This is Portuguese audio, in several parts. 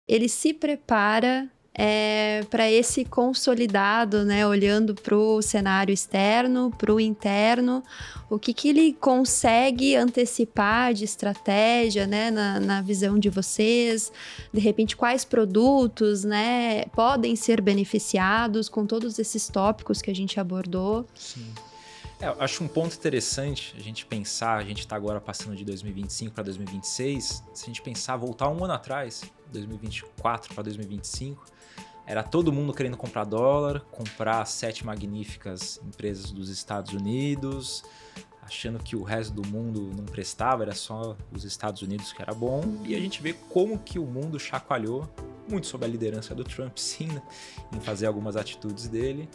ele se prepara para esse consolidado, né? Olhando para o cenário externo, para o interno, o que ele consegue antecipar de estratégia, né? Na visão de vocês, de repente quais produtos, né? Podem ser beneficiados com todos esses tópicos que a gente abordou. Sim. Eu acho um ponto interessante a gente pensar, a gente está agora passando de 2025 para 2026, se a gente pensar, voltar um ano atrás, 2024 para 2025, era todo mundo querendo comprar dólar, comprar 7 magníficas empresas dos Estados Unidos, achando que o resto do mundo não prestava, era só os Estados Unidos que era bom. E a gente vê como que o mundo chacoalhou, muito sob a liderança do Trump, sim, né, em fazer algumas atitudes dele.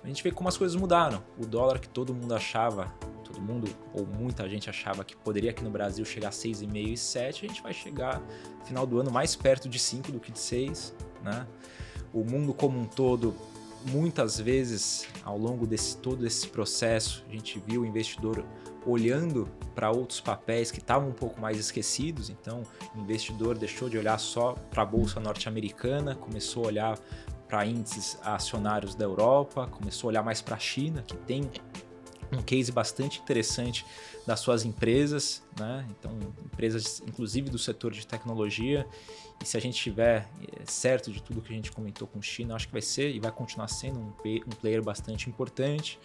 A gente vê como as coisas mudaram. O dólar que todo mundo achava, todo mundo ou muita gente achava que poderia aqui no Brasil chegar a 6,5 e 7, a gente vai chegar no final do ano mais perto de 5 do que de 6, né? O mundo como um todo, muitas vezes, ao longo todo esse processo, a gente viu o investidor olhando para outros papéis que estavam um pouco mais esquecidos. Então, o investidor deixou de olhar só para a Bolsa norte-americana, começou a olhar para índices acionários da Europa, começou a olhar mais para a China, que tem um case bastante interessante das suas empresas, né? Então, empresas inclusive do setor de tecnologia. E se a gente tiver certo de tudo que a gente comentou com China, acho que vai ser e vai continuar sendo um player bastante importante.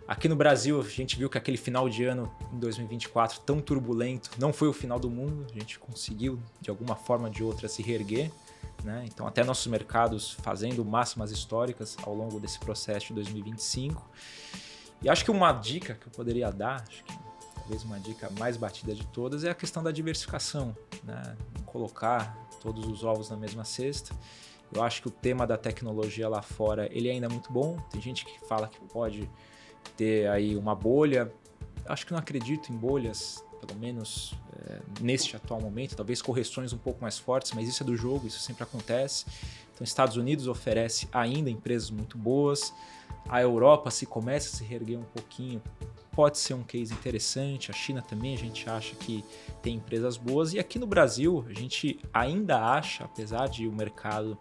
Aqui no Brasil, a gente viu que aquele final de ano em 2024 tão turbulento não foi o final do mundo. A gente conseguiu, de alguma forma ou de outra, se reerguer, né? Então, até nossos mercados fazendo máximas históricas ao longo desse processo de 2025. E acho que uma dica que eu poderia dar, acho que talvez uma dica mais batida de todas, é a questão da diversificação, né? Não colocar todos os ovos na mesma cesta. Eu acho que o tema da tecnologia lá fora, ele ainda é muito bom. Tem gente que fala que pode ter aí uma bolha. Acho que não acredito em bolhas, pelo menos neste atual momento. Talvez correções um pouco mais fortes, mas isso é do jogo, isso sempre acontece. Então, Estados Unidos oferece ainda empresas muito boas. A Europa, se começa a se reerguer um pouquinho, pode ser um case interessante. A China também, a gente acha que tem empresas boas. E aqui no Brasil, a gente ainda acha, apesar de o mercado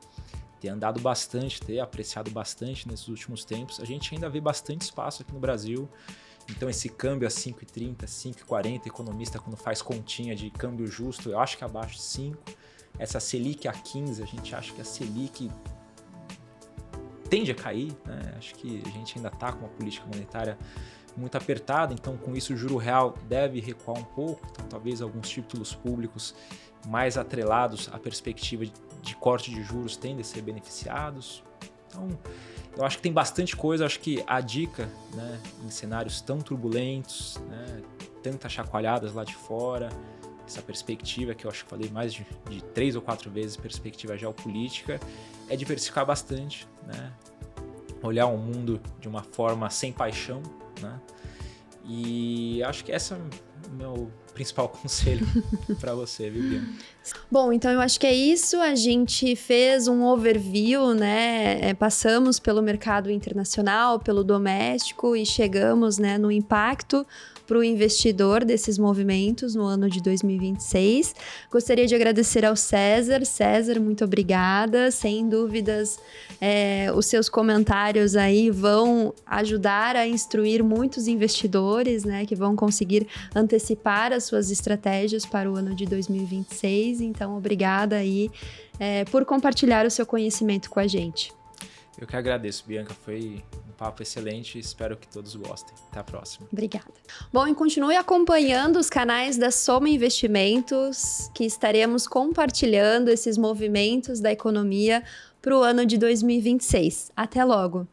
ter andado bastante, ter apreciado bastante nesses últimos tempos, a gente ainda vê bastante espaço aqui no Brasil. Então, esse câmbio a 5,30, 5,40, economista quando faz continha de câmbio justo, eu acho que abaixo de 5. Essa Selic a 15, a gente acha que a Selic tende a cair, né? Acho que a gente ainda está com uma política monetária muito apertada, então com isso o juro real deve recuar um pouco, então talvez alguns títulos públicos mais atrelados à perspectiva de corte de juros tendem a ser beneficiados. Então, eu acho que tem bastante coisa. Acho que a dica, né, em cenários tão turbulentos, né, tantas chacoalhadas lá de fora, essa perspectiva que eu acho que falei mais de 3 ou 4 vezes, perspectiva geopolítica, é diversificar bastante, né? Olhar o mundo de uma forma sem paixão, né? E acho que esse é o meu principal conselho para você, Viviane. Bom, então eu acho que é isso. A gente fez um overview, né? Passamos pelo mercado internacional, pelo doméstico e chegamos, né, no impacto para o investidor desses movimentos no ano de 2026. Gostaria de agradecer ao César. César, muito obrigada. Sem dúvidas, os seus comentários aí vão ajudar a instruir muitos investidores, né, que vão conseguir antecipar as suas estratégias para o ano de 2026. Então, obrigada aí por compartilhar o seu conhecimento com a gente. Eu que agradeço, Bianca. Foi um papo excelente e espero que todos gostem. Até a próxima. Obrigada. Bom, e continue acompanhando os canais da Soma Investimentos, que estaremos compartilhando esses movimentos da economia para o ano de 2026. Até logo!